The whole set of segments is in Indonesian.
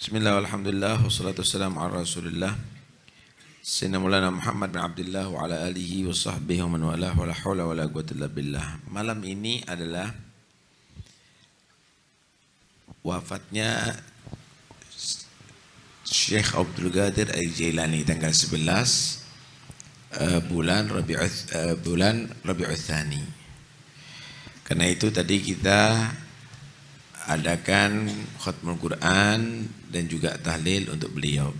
Bismillah, alhamdulillah, wassalatu wassalamu ala rasulillah Sayyidina Maulana Muhammad bin Abdullah wa ala alihi wa sahbihi wa man walah wa la hawla wa la quwwata illa billah. Malam ini adalah wafatnya Syekh Abdul Qadir Al-Jailani tanggal 11 bulan Rabi'ul Tsani. Karena itu tadi kita adakan khatmul Quran dan juga tahlil untuk beliau.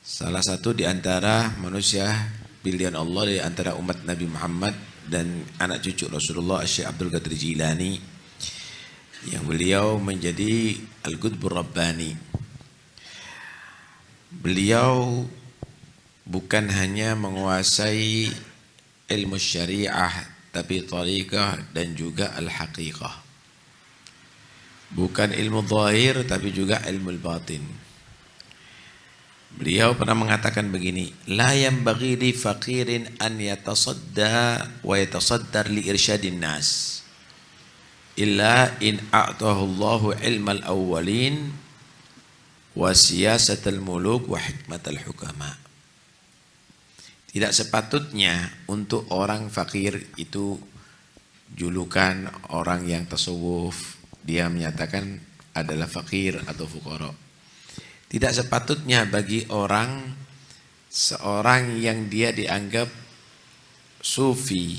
Salah satu di antara manusia pilihan Allah di antara umat Nabi Muhammad dan anak cucu Rasulullah, Syekh Abdul Qadir Jilani, yang beliau menjadi Al-Qutbur Rabbani. Beliau bukan hanya menguasai ilmu syariah, tapi tariqah dan juga al-haqiqah. Bukan ilmu zahir tapi juga ilmu batin. Beliau pernah mengatakan begini, la yanbaghi li faqirin an yatasadda wa yatasaddar li irsyadin nas illa in a'tahu Allahu ilmal awwalin wa siyasatal muluk wa hikmatal hukama. Tidak sepatutnya untuk orang fakir itu julukan orang yang tasawuf, dia menyatakan adalah fakir atau fuqara. Tidak sepatutnya bagi seorang yang dia dianggap sufi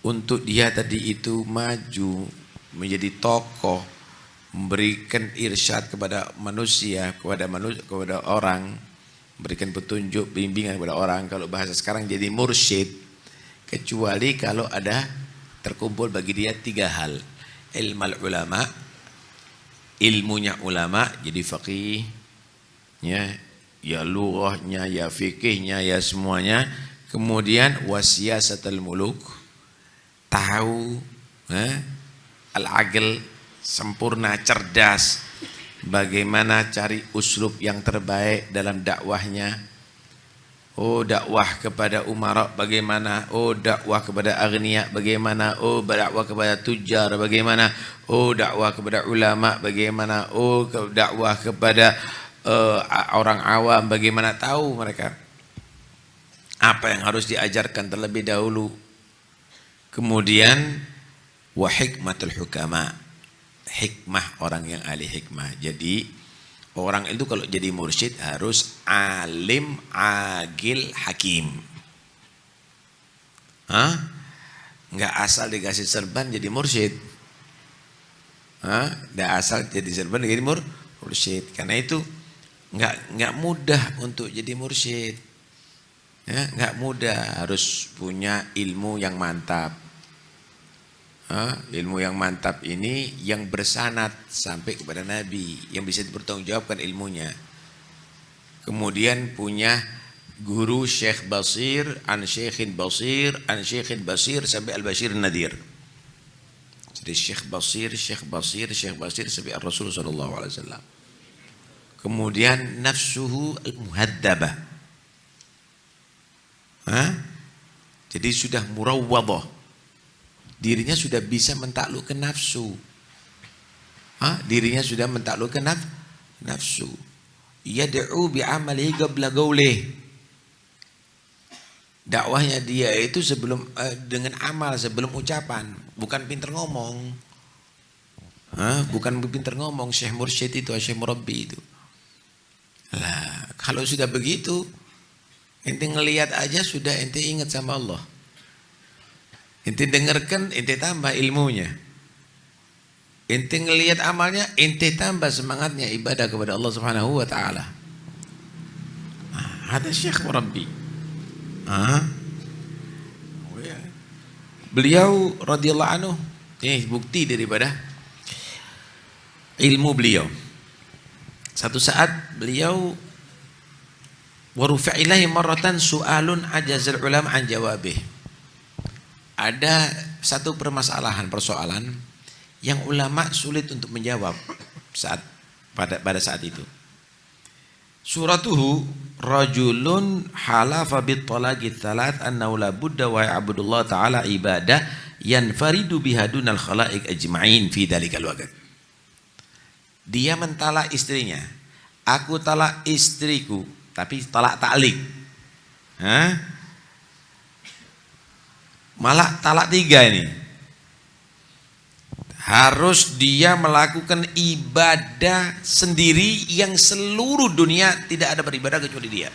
untuk dia tadi itu maju menjadi tokoh, memberikan irsyad kepada manusia, kepada orang, memberikan petunjuk, bimbingan kepada orang. Kalau bahasa sekarang jadi mursyid, kecuali kalau ada terkumpul bagi dia tiga hal: ilmal ulama, ilmunya ulama, jadi faqih, ya lughahnya, ya fikihnya, ya semuanya. Kemudian wasiyasatul muluk, tahu al-aql, sempurna, cerdas, bagaimana cari uslub yang terbaik dalam dakwahnya. Oh, dakwah kepada umara bagaimana? Oh, dakwah kepada aghnia bagaimana? Oh, dakwah kepada tujar bagaimana? Oh, dakwah kepada ulama bagaimana? Oh, dakwah kepada orang awam bagaimana? Tahu mereka apa yang harus diajarkan terlebih dahulu. Kemudian wa hikmatul hukama, hikmah orang yang ahli hikmah. Jadi orang itu kalau jadi mursyid harus alim, agil, hakim. Nggak asal dikasih serban jadi mursyid. Nggak asal jadi serban jadi mursyid. Karena itu nggak mudah untuk jadi mursyid. Nggak mudah, harus punya ilmu yang mantap. Ilmu yang mantap ini yang bersanad sampai kepada Nabi, yang bisa dipertanggungjawabkan ilmunya. Kemudian punya guru Syekh Basir, an Syekhin Basir, an Syekhin Basir sampai Al-Bashir Nadir. Jadi Syekh Basir, Syekh Basir, Syekh Basir sampai Rasul sallallahu alaihi wasallam. Kemudian nafsuhu al-muhaddabah. Jadi sudah murawwadah. Dirinya sudah bisa mentaklukkan nafsu. Dirinya sudah mentaklukkan nafsu. Yad'u bi'amalihi qabla qawlihi. Dakwahnya dia itu sebelum dengan amal, sebelum ucapan, bukan pinter ngomong. Bukan pinter ngomong. Syekh Mursyid itu, Syekh Murabbi itu. Lah, kalau sudah begitu, ente ngelihat aja sudah ente ingat sama Allah. Ente dengarkan, ente tambah ilmunya. Ente ngelihat amalnya, ente tambah semangatnya ibadah kepada Allah Subhanahu wa taala. Ada Syekh Murabbi. Beliau radhiyallahu anhu, ini bukti daripada ilmu beliau. Satu saat beliau warufa'ilahi marratan su'alun ajazal ulama an jawabih. Ada satu persoalan yang ulama sulit untuk menjawab pada saat itu. Suratuhu rajulun halafa bit talaqi tsalat annahu la budda wa ya'budullah ta'ala ibadah yanfaridu biha dunal khalaiq ajma'in fi dalikal waqt. Dia mentalak istrinya, aku talak istriku, tapi talak taklik. Malah talak 3 ini. Harus dia melakukan ibadah sendiri yang seluruh dunia tidak ada beribadah kecuali dia.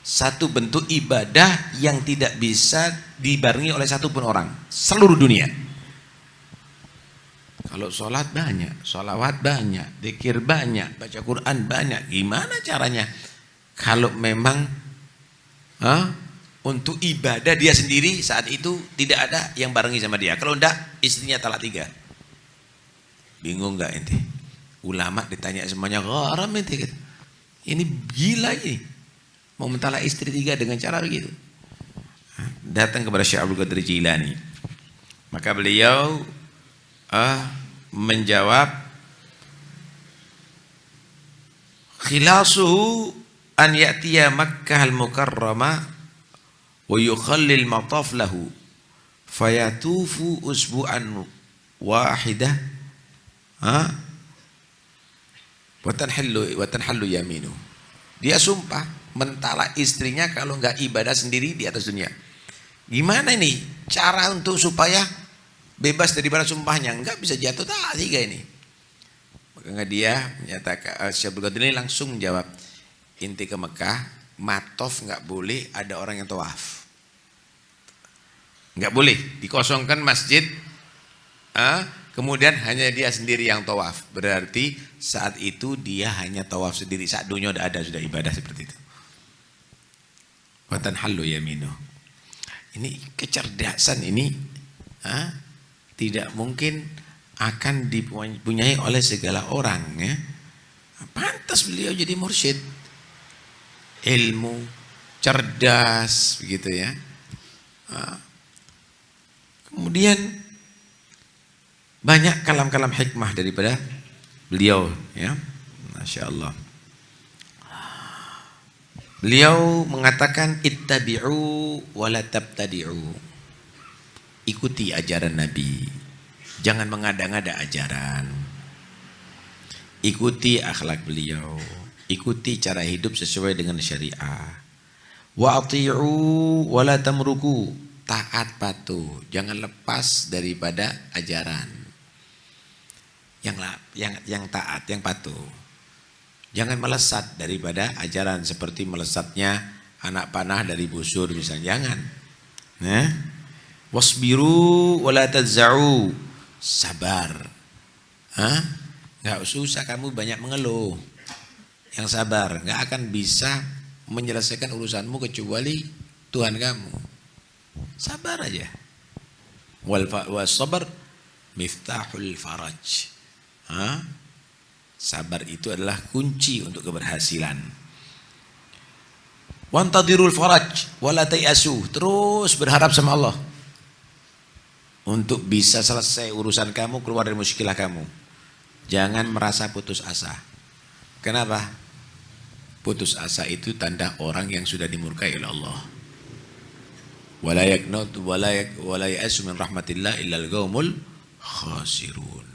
Satu bentuk ibadah yang tidak bisa dibarengi oleh satu pun orang, seluruh dunia. Kalau sholat banyak, sholawat banyak, dzikir banyak, baca Quran banyak, gimana caranya? Kalau memang untuk ibadah dia sendiri saat itu tidak ada yang barengi sama dia. Kalau enggak, istrinya talak 3. Bingung enggak ente? Ulama ditanya semuanya haram ente. Ini gila ini. Mau mentalak istri 3 dengan cara begitu. Datang kepada Syekh Abdul Qadir Jilani. Maka beliau menjawab, khilasuhu an ya'tiya Makkah al-Mukarramah wa yukhallil mataf lahu fayatufu usbu'an wahidah wa tanhallu yaminu. Dia sumpah mentalak istrinya kalau enggak ibadah sendiri di atas dunia. Gimana ini cara untuk supaya bebas daripada sumpahnya? Enggak bisa jatuh tak 3 ini. Maka dia menyatakan, Syekh Abdul Qadir ini langsung menjawab, inti ke Mekah, matof enggak boleh ada orang yang tawaf. Enggak boleh dikosongkan masjid, kemudian hanya dia sendiri yang tawaf. Berarti saat itu dia hanya tawaf sendiri. Saat dunia sudah ada sudah ibadah seperti itu. Wa tanhallu yaminu. Ini kecerdasan ini tidak mungkin akan dipunyai oleh segala orang ya. Pantas beliau jadi mursyid. Ilmu, cerdas begitu ya. Kemudian banyak kalam-kalam hikmah daripada beliau ya. Masya Allah. Beliau mengatakan ittabi'u wa la tabtadi'u. Ikuti ajaran Nabi, jangan mengada-ngada ajaran. Ikuti akhlak beliau, ikuti cara hidup sesuai dengan syariah. Wa ati'u wa la tamruku, taat patuh, jangan lepas daripada ajaran. Yang taat, yang patuh. Jangan melesat daripada ajaran seperti melesatnya anak panah dari busur misalnya, jangan. Wasbiru wala tadza'u, sabar. Enggak usah kamu banyak mengeluh. Yang sabar, enggak akan bisa menyelesaikan urusanmu kecuali Tuhan kamu. Sabar aja. Wal sabar miftahul faraj. Sabar itu adalah kunci untuk keberhasilan. Wantadirul faraj wala tayasu, terus berharap sama Allah untuk bisa selesai urusan kamu, keluar dari muskilah kamu. Jangan merasa putus asa. Kenapa? Putus asa itu tanda orang yang sudah dimurkai oleh Allah. Wala yaqnatu wala ya'asu min rahmatillah illal qaumul khasirun.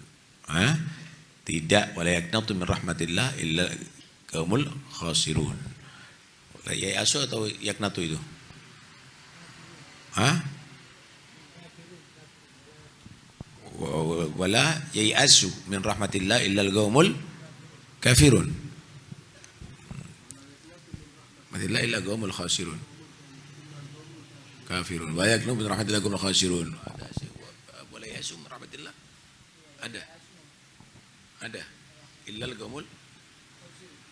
Tidak, wala yaqnatu min rahmatillah illal qaumul khasirun. Ya'asu atau yaqnatu itu? Wala yai'asu min rahmatillah illal qaumul kafirun. Rahmatillah illal qaumul khasirun. Kafirun. Wa yaqnu min rahmatillah qaumul khasirun. Wala yai'asu min rahmatillah. Ada. Illal qaumul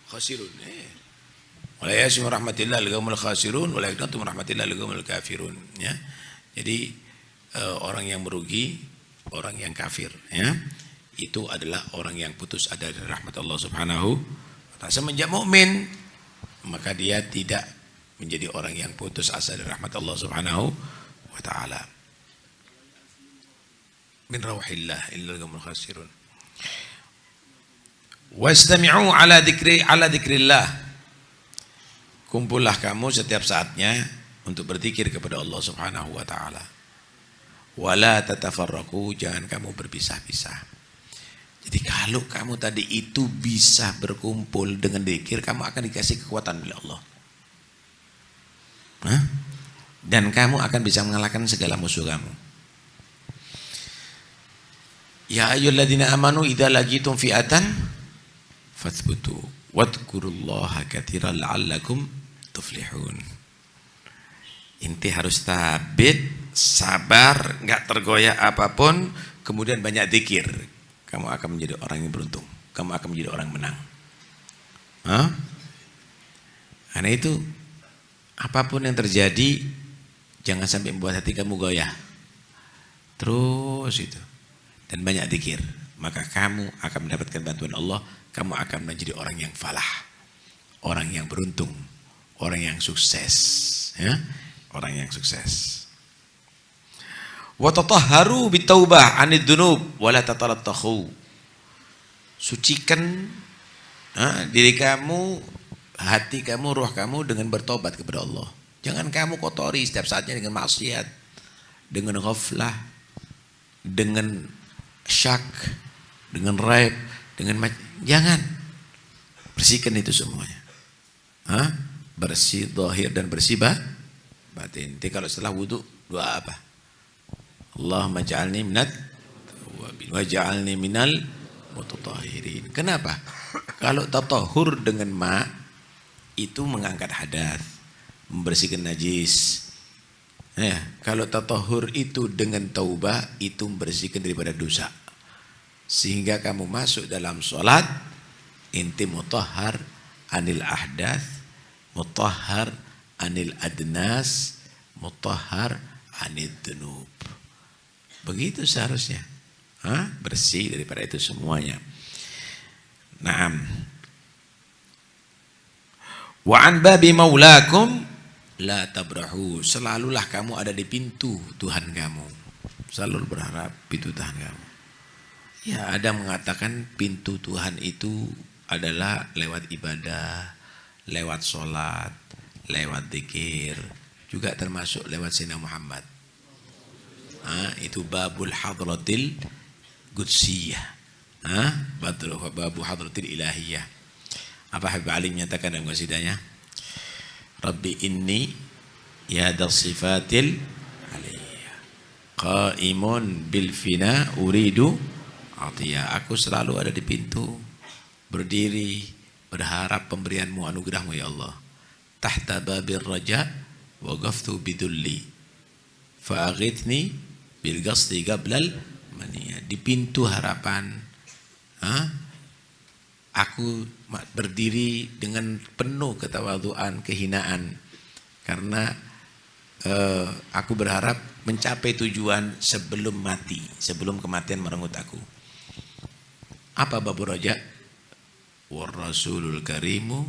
khasirun. Wala yai'asu min rahmatillah illal qaumul khasirun wa la yaqnu min rahmatillah illal qaumul kafirun. Ya. Jadi orang yang merugi, orang yang kafir ya, itu adalah orang yang putus asa dari rahmat Allah Subhanahu wa ta'ala. Semenjak mukmin, maka dia tidak menjadi orang yang putus asa dari rahmat Allah Subhanahu wa ta'ala. Min rauhillah illal qaumul khasirun. Wastami'u ala dzikrillah. Kumpullah kamu setiap saatnya untuk berzikir kepada Allah Subhanahu wa ta'ala. Wala tatafarraqu, jangan kamu berpisah-pisah. Jadi kalau kamu tadi itu bisa berkumpul dengan zikir, kamu akan dikasih kekuatan oleh Allah. Hah? Dan kamu akan bisa mengalahkan segala musuh kamu. Ya ayyuhalladzina amanu idza laqitum fi'atan fathbutu wadhkurullaha katsiran la'allakum tuflihun. Inti harus tabit, sabar, enggak tergoyah apapun, kemudian banyak zikir. Kamu akan menjadi orang yang beruntung. Kamu akan menjadi orang menang. Hah? Karena itu apapun yang terjadi, jangan sampai membuat hati kamu goyah. Terus itu. Dan banyak zikir. Maka kamu akan mendapatkan bantuan Allah. Kamu akan menjadi orang yang falah. Orang yang beruntung. Orang yang sukses. Ya? Orang yang sukses. Wa tatahharu bitaubah 'anid dzunub wa la tatalatakhu. Sucikan diri kamu, hati kamu, roh kamu dengan bertobat kepada Allah. Jangan kamu kotori setiap saatnya dengan maksiat, dengan ghaflah, dengan syak, dengan raib, dengan jangan. Bersihkan itu semuanya. Bersih zahir dan bersih batin. Jadi kalau setelah wudu doa apa? Allahumma ja'alni minat wa ja'alni minal mutatahhirin. Kenapa? Kalau tatahur dengan ma itu mengangkat hadas, membersihkan najis. Ya, kalau tatahur itu dengan taubah itu membersihkan daripada dosa. Sehingga kamu masuk dalam sholat inti mutahhar anil ahdath, mutahhar anil adnas, mutahhar anil dzunub. Begitu seharusnya. Bersih daripada itu semuanya. Naam. Wa an babi maulakum la tabrahu. Selalulah kamu ada di pintu Tuhan kamu. Selalu berharap pintu Tuhan kamu. Ya, ada mengatakan pintu Tuhan itu adalah lewat ibadah, lewat sholat, lewat zikir, juga termasuk lewat Sayyidina Muhammad. Itu babul hadratil qudsiyah. Babu hadratil ilahiyah. Apa Habib Ali menyatakan dalam qasidahnya? Rabbi inni ya sifatil aliyah qaimun bil fina uridu atiyah. Aku selalu ada di pintu, berdiri, berharap pemberianmu, anugerahmu ya Allah. Tahta babir raja waqaftu bidulli fa'aghithni bil qasdi qablal maniyah. Di pintu harapan aku berdiri dengan penuh ketawaduan, kehinaan, karena aku berharap mencapai tujuan sebelum mati, sebelum kematian merenggut aku. Apa babu raja? War rasulul karimu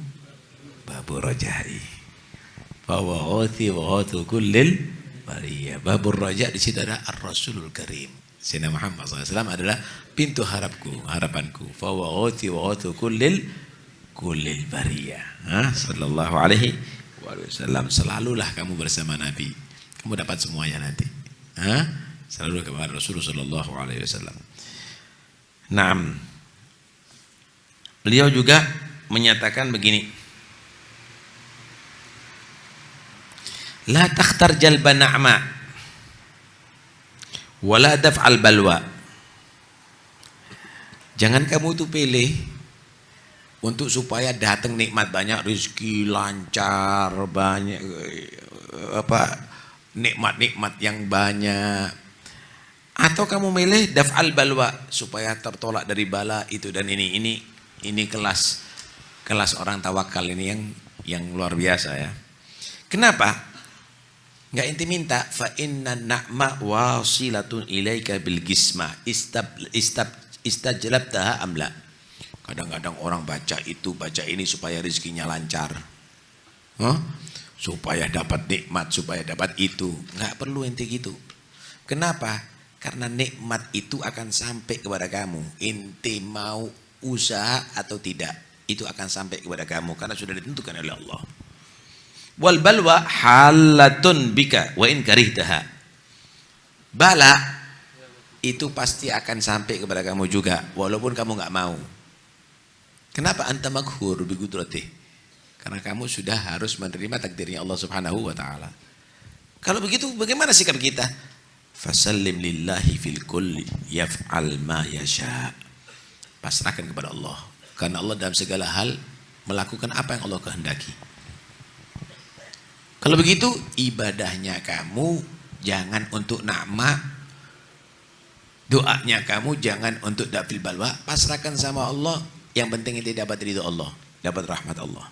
babu rajai. Fa wa uti wa utu kullil bariyah. Babu raja di situ ada ar-rasulul karim. Sayyidina Muhammad SAW adalah pintu harapanku. Fa wa uti wa utu kullil bariyah. Sallallahu alaihi wasallam. Selalulah kamu bersama Nabi. Kamu dapat semuanya nanti. Selalu kepada Rasulullah sallallahu alaihi wasallam. Naam. Beliau juga menyatakan begini. La takhtar jalba na'ma wala daf'al balwa. Jangan kamu tuh pilih untuk supaya datang nikmat banyak, rezeki lancar, banyak nikmat-nikmat yang banyak. Atau kamu milih daf'al balwa supaya tertolak dari bala itu dan ini. Ini kelas orang tawakal ini yang luar biasa ya. Kenapa? Enggak inti minta fa inna na'ma wasilatun ilaika bil gisma istajlabtaha amla. Kadang-kadang orang baca itu, baca ini supaya rezekinya lancar. Supaya dapat nikmat, supaya dapat itu. Enggak perlu inti gitu. Kenapa? Karena nikmat itu akan sampai kepada kamu. Inti mau usaha atau tidak, itu akan sampai kepada kamu karena sudah ditentukan oleh Allah. Wal balwa halatun bika wa in karihtaha. Bala itu pasti akan sampai kepada kamu juga, walaupun kamu nggak mau. Kenapa? Anta maghur bi qudratihi. Karena kamu sudah harus menerima takdirnya Allah Subhanahu wa taala. Kalau begitu bagaimana sikap kita? Fasallim lillahi fil kulli yaf'al ma yasha. Pasrahkan kepada Allah. Karena Allah dalam segala hal melakukan apa yang Allah kehendaki. Kalau begitu ibadahnya kamu jangan untuk nama, doanya kamu jangan untuk dafil balwa, pasrahkan sama Allah. Yang penting itu dapat ridho Allah, dapat rahmat Allah.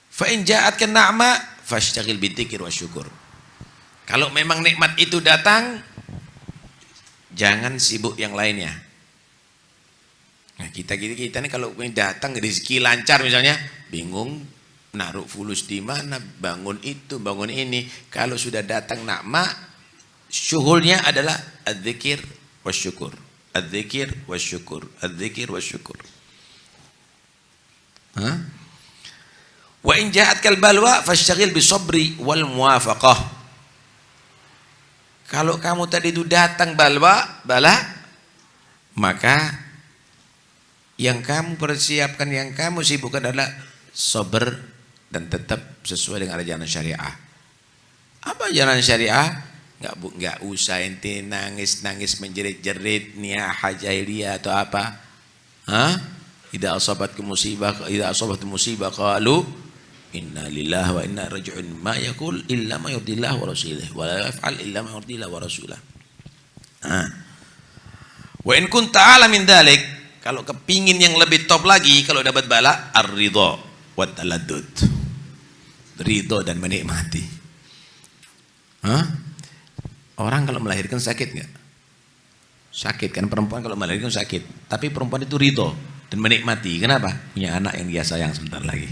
Fa in ja'atkan na'ma fashtagil bidzikr wasyukur. Kalau memang nikmat itu datang, jangan sibuk yang lainnya. Nah, kita nih kalau datang rezeki lancar misalnya, bingung naruh fulus di mana, bangun itu, bangun ini. Kalau sudah datang nikmat, syuhulnya adalah adzikir wasyukur. Adzikir wasyukur, adzikir wasyukur. Wa in ja'atkal balwa fashtagil bisabri wal muwafaqah. Kalau kamu tadi itu datang bala, maka yang kamu persiapkan, yang kamu sibukkan adalah sabar dan tetap sesuai dengan ajaran syariah. Apa ajaran syariah? Enggak usah ente nangis menjerit-jerit niyahah jahiliyah atau apa. Idza asabatkum musibah qalu inna lillahi wa inna ilaihi raji'un ma yaqul illa ma yurdillah wa rasulih wa la yaf'al illa ma yurdillah wa rasulah. Wa in kunta ala min dzalik, kalau kepingin yang lebih top lagi, kalau dapat bala, ar-ridha wa taladdud. Ridho dan menikmati. Orang kalau melahirkan sakit enggak? Sakit kan, perempuan kalau melahirkan sakit. Tapi perempuan itu ridho dan menikmati. Kenapa? Punya anak yang dia sayang sebentar lagi.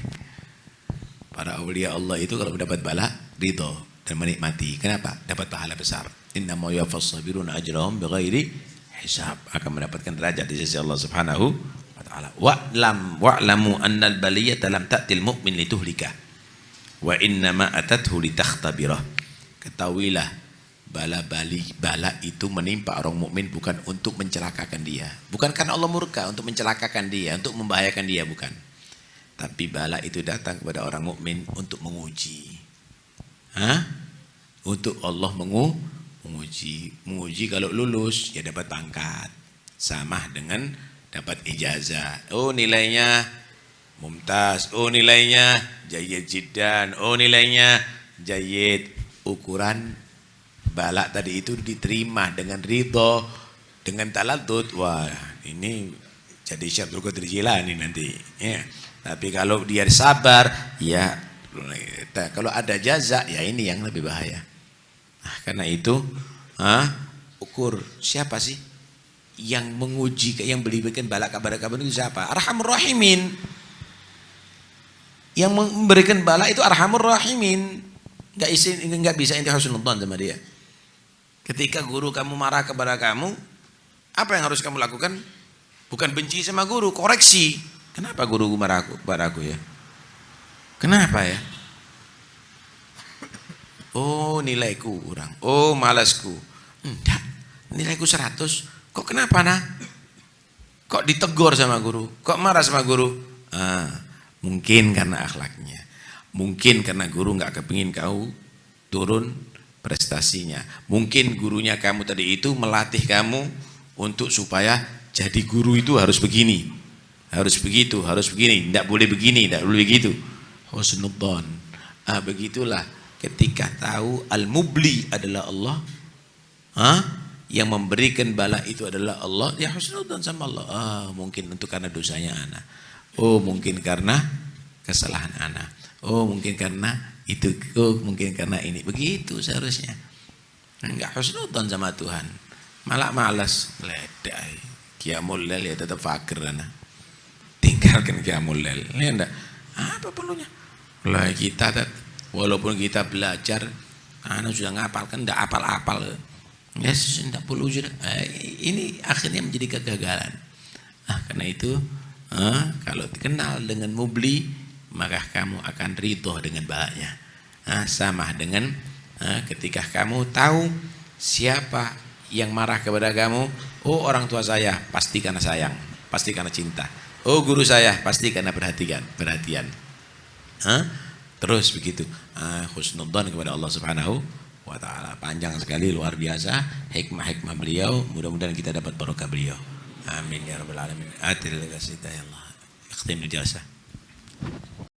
Para awliya Allah itu kalau mendapat bala, ridho dan menikmati. Kenapa? Dapat pahala besar. Innama yuwaffas sabiruna ajrahum bighairi hisab. Akan mendapatkan derajat di sisi Allah Subhanahu wa taala. Wa'lamu annal baliyata lam ta'til mu'min lituhlika. Wa innama atathu litakhtabirah. Ketahuilah, bala itu menimpa orang mukmin bukan untuk mencelakakan dia. Bukan karena Allah murka untuk mencelakakan dia, untuk membahayakan dia, bukan. Tapi bala itu datang kepada orang mukmin untuk menguji. Untuk Allah menguji. Menguji, kalau lulus ya dapat pangkat. Sama dengan dapat ijazah. Oh nilainya mumtaz. Oh nilainya jayyid jiddan. Oh nilainya jayyid. Ukuran bala tadi itu diterima dengan ridho, dengan taladdud. Wah, ini jadi Syaikhul Qadir Jilani nanti. Ya. Tapi kalau dia sabar, ya kalau ada jaza, ya ini yang lebih bahaya. Nah, karena itu, ukur siapa sih yang menguji, yang berikan bala kepada kamu itu siapa? Arhamur Rahimin. Yang memberikan bala itu Arhamur Rahimin. Enggak bisa inti husnudzon sama dia. Ketika guru kamu marah kepada kamu, apa yang harus kamu lakukan? Bukan benci sama guru, koreksi. Kenapa guru marah kepada aku ya? Kenapa ya? Oh nilaiku kurang. Oh malasku. Enggak, nilaiku 100. Kok kenapa nah? Kok ditegur sama guru? Kok marah sama guru? Mungkin karena akhlaknya. Mungkin karena guru nggak kepingin kau turun prestasinya. Mungkin gurunya kamu tadi itu melatih kamu untuk supaya jadi guru itu harus begini, harus begitu, harus begini, tidak boleh begini, tidak boleh begitu. Husnudzon. Begitulah ketika tahu al-mubli adalah Allah, yang memberikan bala itu adalah Allah, ya husnudzon sama Allah. Mungkin untuk karena dosanya anak. Oh mungkin karena kesalahan anak. Oh mungkin karena itu, mungkin karena ini. Begitu seharusnya. Enggak husnudzon sama Tuhan, malah malas ledai. Qiyamul lail ya tetap fakir ana. Tinggalkan qiyamul lail. Ya enggak. Apa perlunya? Lah kita walaupun kita belajar, sudah ngapalkan enggak apal-apal. Ya enggak perlu sudah. Ini akhirnya menjadi kegagalan. Karena itu kalau dikenal dengan mubli, maka kamu akan ridho dengan balanya. Sama dengan ketika kamu tahu siapa yang marah kepada kamu, oh orang tua saya pasti karena sayang, pasti karena cinta. Oh guru saya pasti karena perhatian. Hah? Terus begitu. Husnudzon kepada Allah Subhanahu wa taala. Panjang sekali, luar biasa hikmah-hikmah beliau. Mudah-mudahan kita dapat barokah beliau. Amin ya rabbal alamin. Atil kasih ya Allah. Ikhtim di jalsah.